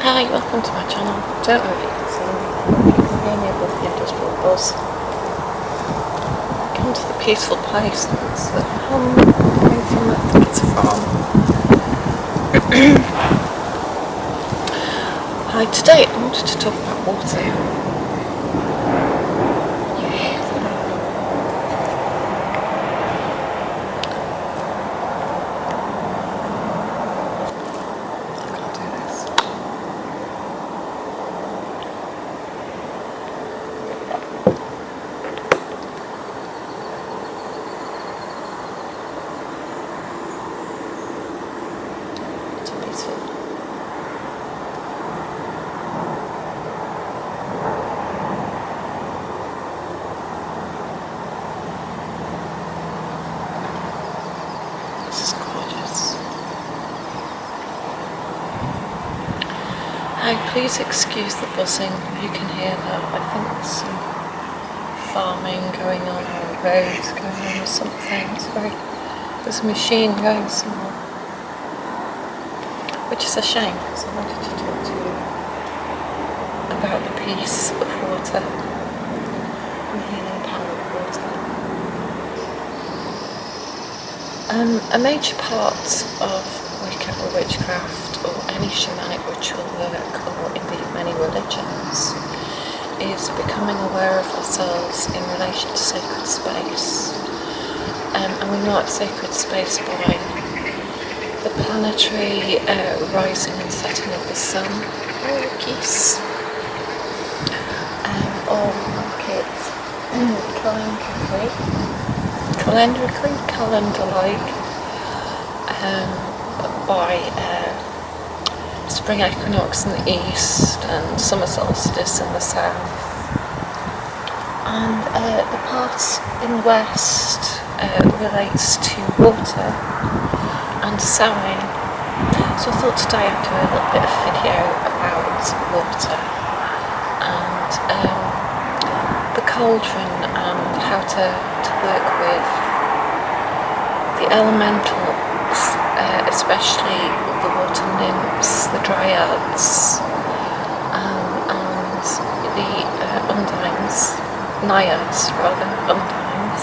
Hi, welcome to my channel. Don't know if you can see me. You can hear me above the industrial buzz. I come to the peaceful place. It's a Helheim, I think it's a farm. Hi, today I wanted to talk about water. You hear that? I can't do this. It's peaceful. This is gorgeous. Hi, please excuse the buzzing. You can hear that. I think there's some farming going on or a road going on or something. There's a machine going somewhere. Which is a shame, because I wanted to talk to you about the peace of water and the healing power of water. A major part of Wicca or witchcraft or any shamanic ritual work, or indeed many religions, is becoming aware of ourselves in relation to sacred space. And we mark sacred space by the planetary rising and setting of the sun, or geese, or mark it calendar-like, by spring equinox in the east and summer solstice in the south. And the part in the west relates to water and sowing. So I thought today I'd do a little bit of video about water and the cauldron and how to work with the elementals, especially the water nymphs, the dryads, and the undines, naiads rather, undines.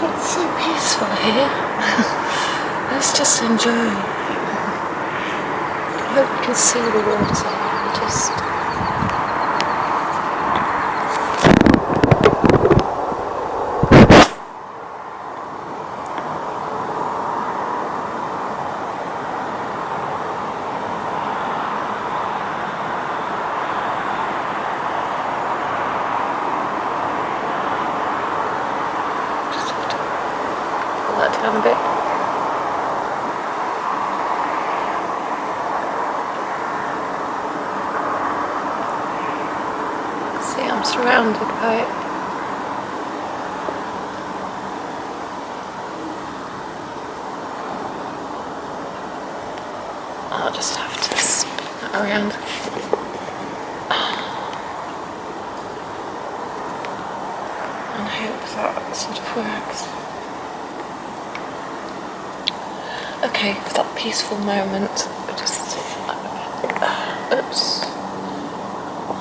But it's so peaceful here. Let's just enjoy. I hope you can see the water. Just have to pull that down a bit. I'm surrounded by it. I'll just have to spin that around. And hope that sort of works. Okay, for that peaceful moment, I just oops.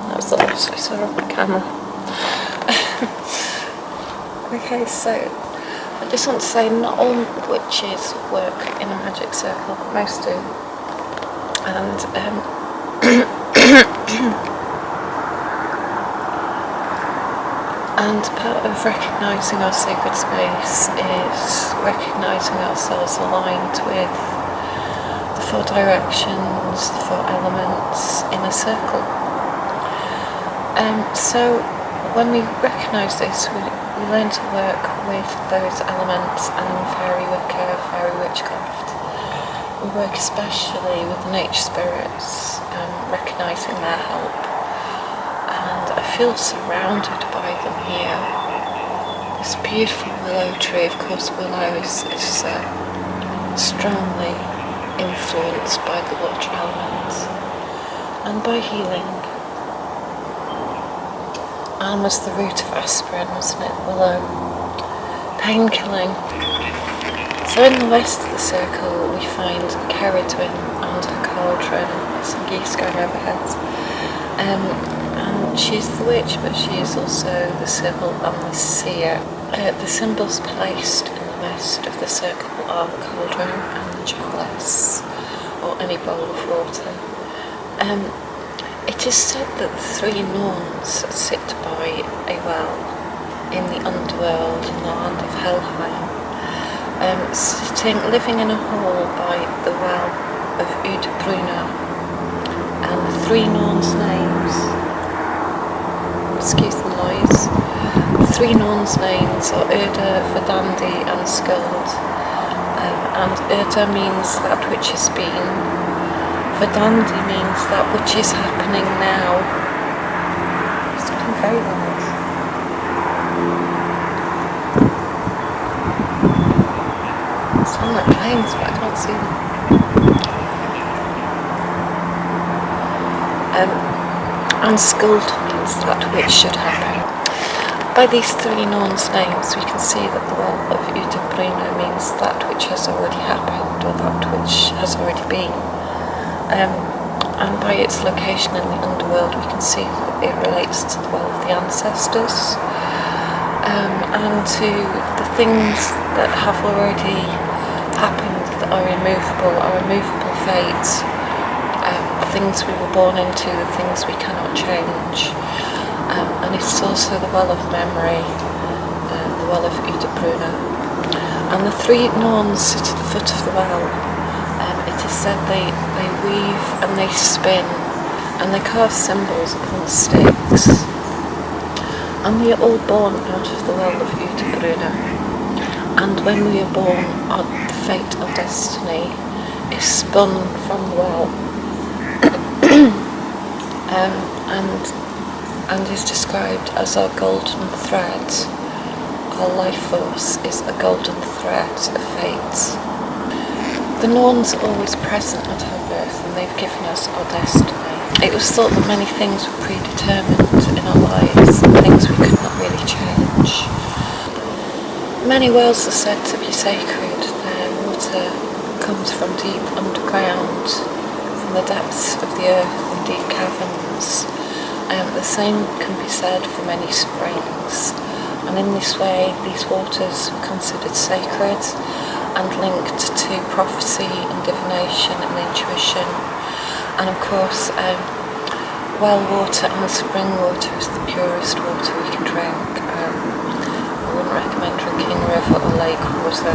That was the last I saw on the camera. Okay, so I just want to say not all witches work in a magic circle, but most do. And and part of recognising our sacred space is recognising ourselves aligned with the four directions, the four elements in a circle. So when we recognise this, we learn to work with those elements, and in Faery Witchcraft, we work especially with the nature spirits, recognising their help. And I feel surrounded by them here. This beautiful willow tree, of course willow is strongly influenced by the water element and by healing. Alm was the root of aspirin, wasn't it? Willow. Painkilling. So in the west of the circle we find Ceridwen and her cauldron, some geese going overhead. And she's the witch, but she is also the sibyl and the seer. The symbols placed in the midst of the circle are the cauldron and the chalice, or any bowl of water. It is said that the three Norns sit by a well in the underworld in the land of Helheim, living in a hall by the well of Udebruna, and the three Norns' names, excuse the noise, the three Norns' names are Urda, Verdandi and Skuld, and Urda means that which has been, Verdandi means that which is happening now. It's looking very loud. Sound like planes, but I can't see them. And Skuld means that which should happen. By these three Norns' names, we can see that the well of Udebruna means that which has already happened, or that which has already been. And by its location in the underworld, we can see that it relates to the well of the ancestors, and to the things that have already happened that are immovable fate, things we were born into, the things we cannot change. And it's also the well of memory, the well of Udebruna. And the three Norns sit at the foot of the well. It is said they weave and they spin and they carve symbols upon sticks. And we are all born out of the well of Udebruna. And when we are born, our fate, our destiny is spun from the well and is described as our golden thread. Our life force is a golden thread of fate. The Norns are always present at our birth, and they've given us our destiny. It was thought that many things were predetermined in our lives, and things we could not really change. Many wells are said to be sacred. Their water comes from deep underground, from the depths of the earth and deep caverns. The same can be said for many springs, and in this way these waters were considered sacred and linked to prophecy and divination and intuition. And of course, well water and spring water is the purest water we can drink. I wouldn't recommend drinking river or lake water,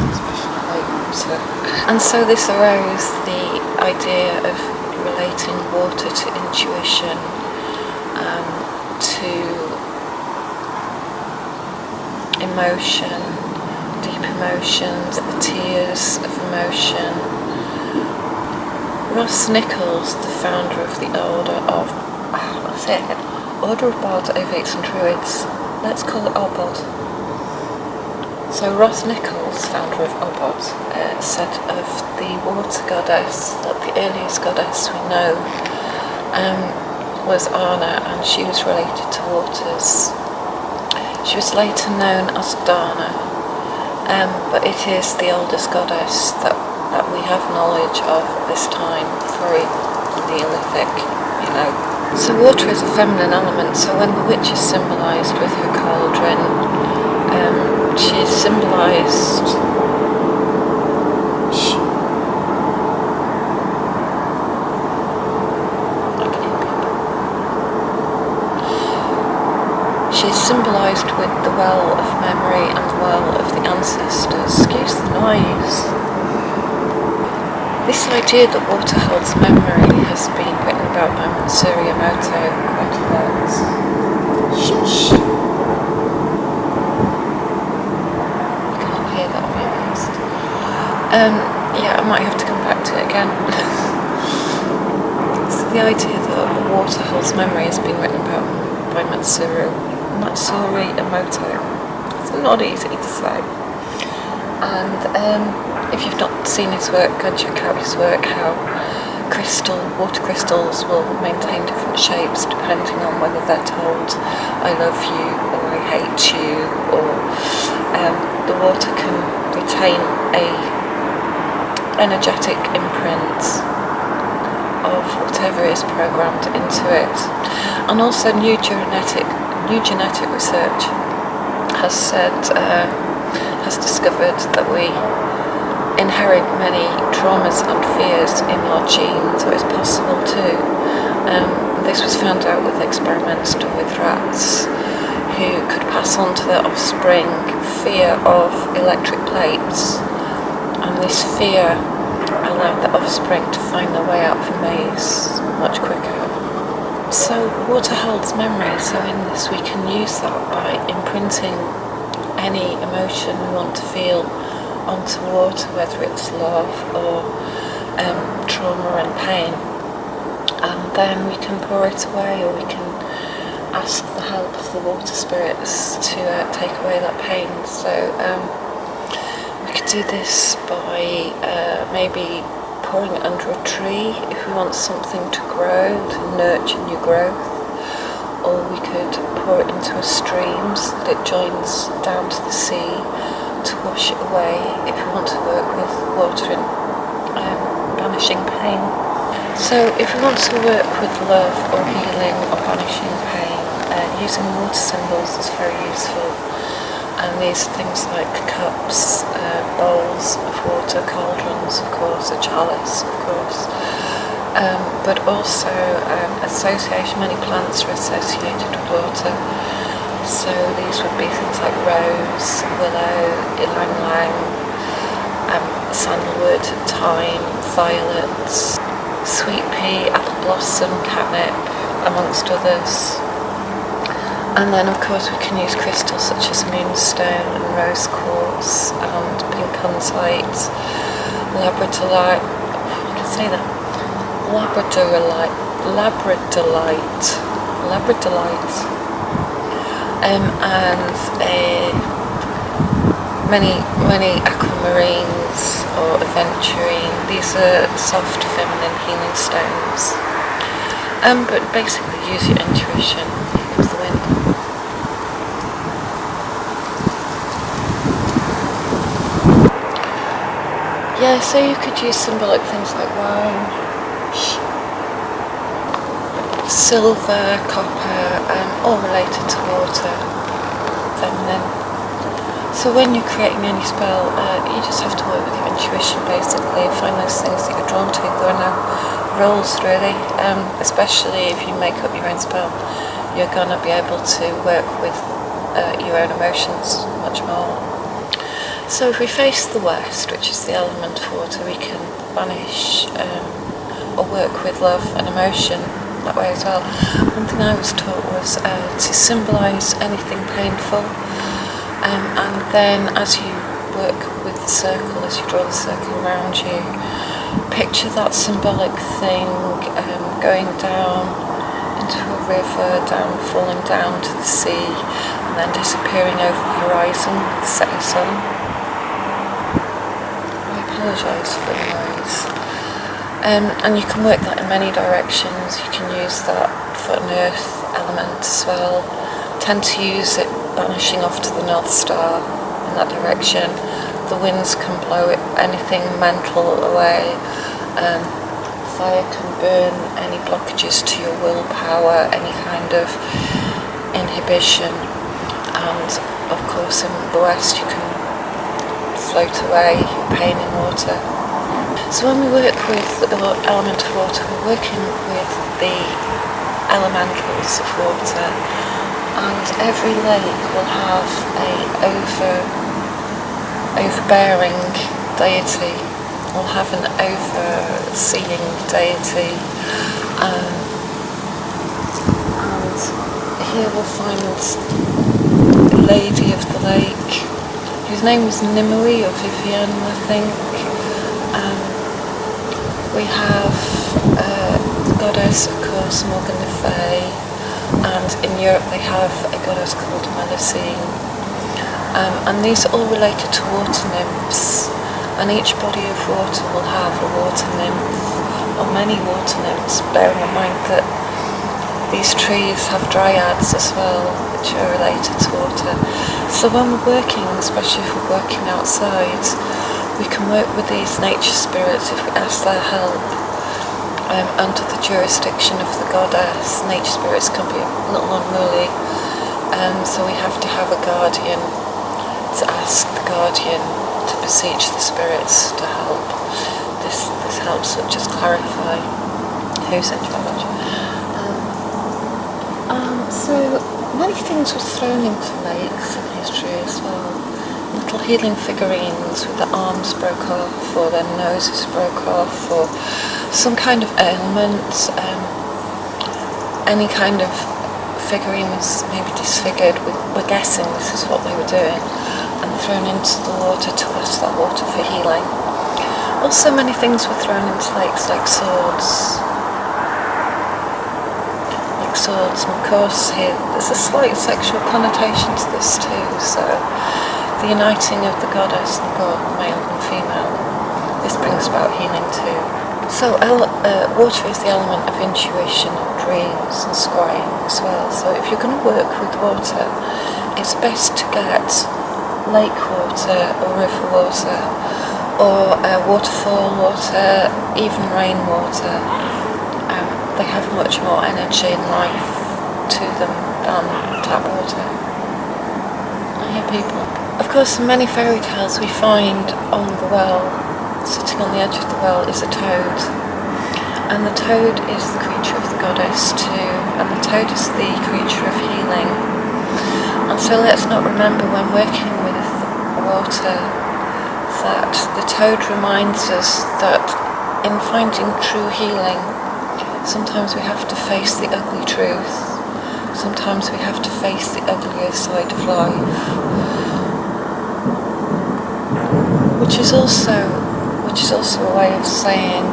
especially lake water. And so this arose, the idea of relating water to intuition, to emotion, deep emotions, the tears of emotion. Ross Nichols, the founder of the Order of Bards, Ovates and Druids, let's call it Obod. So Ross Nichols, founder of Obod, said of the water goddess that the earliest goddess we know was Anna, and she was related to waters. She was later known as Dana, but it is the oldest goddess that we have knowledge of at this time, very Neolithic, you know. So water is a feminine element, so when the witch is symbolised with her cauldron, she is symbolised symbolised with the well of memory and the well of the ancestors. Excuse the noise. This idea that water holds memory has been written about by Matsuri Emoto quite a lot. Shush. You can't hear that, I'll be honest. Yeah, I might have to come back to it again. So the idea that water holds memory has been written about by Matsuri Emoto. It's not easy to say. And if you've not seen his work, go and check out his work, how water crystals will maintain different shapes depending on whether they're told I love you or I hate you, or the water can retain a energetic imprint of whatever is programmed into it. And also new genetic research has discovered that we inherit many traumas and fears in our genes, or it's possible too. This was found out with experiments done with rats who could pass on to their offspring fear of electric plates, and this fear allowed the offspring to find their way out of a maze much quicker. So water holds memory, so in this we can use that by imprinting any emotion we want to feel onto water, whether it's love or trauma and pain, and then we can pour it away, or we can ask the help of the water spirits to take away that pain. So we could do this by maybe pouring it under a tree if we want something to grow, to nurture new growth, or we could pour it into a stream so that it joins down to the sea to wash it away if we want to work with water in banishing pain. So if we want to work with love or healing or banishing pain, using water symbols is very useful. And these are things like cups, bowls of water, cauldrons of course, a chalice of course, but also many plants are associated with water. So these would be things like rose, willow, ylang ylang, sandalwood, thyme, violets, sweet pea, apple blossom, catnip, amongst others. And then of course we can use crystals such as moonstone and rose quartz and pink labradorite, many aquamarines or aventurine. These are soft feminine healing stones. But basically use your intuition. Here comes the wind. Yeah, so you could use symbolic things like wine, silver, copper, all related to water, feminine. So when you're creating any spell, you just have to work with your intuition basically, find those things that you're drawn to. There are no rules really, especially if you make up your own spell, you're going to be able to work with your own emotions much more. So if we face the west, which is the element of water, we can banish or work with love and emotion that way as well. One thing I was taught was to symbolise anything painful, and then as you work with the circle, as you draw the circle around you, picture that symbolic thing going down into a river, falling down to the sea, and then disappearing over the horizon with the setting sun. I apologise for the noise. And you can work that in many directions. You can use that for an earth element as well. Tend to use it banishing off to the North Star in that direction. The winds can blow anything mental away. Fire can burn any blockages to your willpower, any kind of inhibition. And of course in the West you can float away pain in water. So when we work with the element of water, we're working with the elementals of water, and every lake will have a overbearing deity, will have an overseeing deity, and here we'll find Lady of the Lake, whose name was Nimue or Vivienne, I think. We have the goddess, of course, Morgan le Fay, and in Europe they have a goddess called Melusine. And these are all related to water nymphs, and each body of water will have a water nymph, or many water nymphs, bearing in mind that these trees have dryads as well, which are related to water. So when we're working, especially if we're working outside, We can work with these nature spirits if we ask their help. Under the jurisdiction of the goddess, nature spirits can be a little unruly, so we have to have a guardian to ask the guardian to beseech the spirits to help. This helps just clarify who's in charge. So many things were thrown into lakes in history as well. Little healing figurines with their arms broke off or their noses broke off, or some kind of ailment. Any kind of figurine was maybe disfigured. We're guessing this is what they were doing, and thrown into the water to ask that water for healing. Also many things were thrown into lakes, like swords. And of course here there's a slight sexual connotation to this too, so the uniting of the goddess and the god, male and female, this brings about healing too. So water is the element of intuition and dreams and scrying as well, so if you're going to work with water, it's best to get lake water or river water or waterfall water, even rainwater. They have much more energy and life to them than tap water. I hear people. Of course, in many fairy tales we find on the well, sitting on the edge of the well, is a toad. And the toad is the creature of the goddess too, and the toad is the creature of healing. And so let's not remember when working with water that the toad reminds us that in finding true healing, sometimes we have to face the ugly truth. Sometimes we have to face the uglier side of life. Which is also a way of saying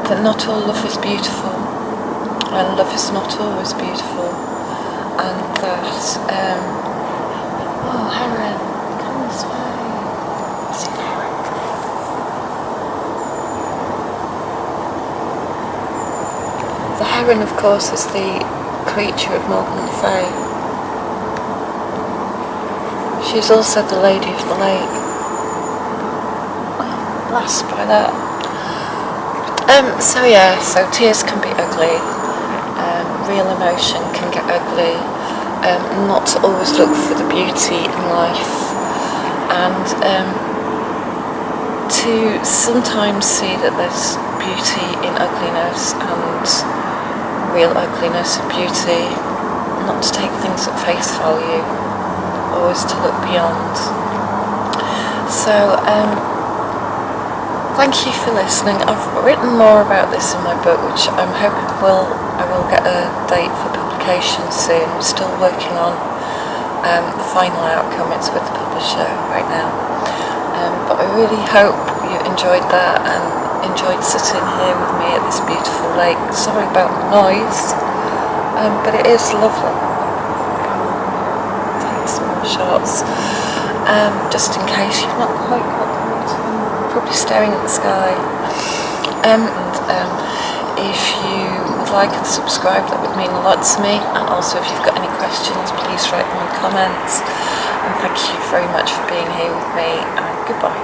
that not all love is beautiful, and love is not always beautiful, and that oh, heron, come this way. See the heron. The heron, of course, is the creature of Morgan le Fay. She's also the lady of the lake. Blessed by that. So tears can be ugly. Real emotion can get ugly. Not to always look for the beauty in life, and to sometimes see that there's beauty in ugliness and real ugliness and beauty, not to take things at face value, always to look beyond. So thank you for listening. I've written more about this in my book, which I'm hoping I will get a date for publication soon. I'm still working on the final outcome. It's with the publisher right now, but I really hope you enjoyed that and enjoyed sitting here with me at this beautiful lake. Sorry about the noise, but it is lovely. Take some more shots, just in case you've not quite got the water. I'm probably staring at the sky. If you would like to subscribe, that would mean a lot to me. And also, if you've got any questions, please write them in the comments. And thank you very much for being here with me, and goodbye.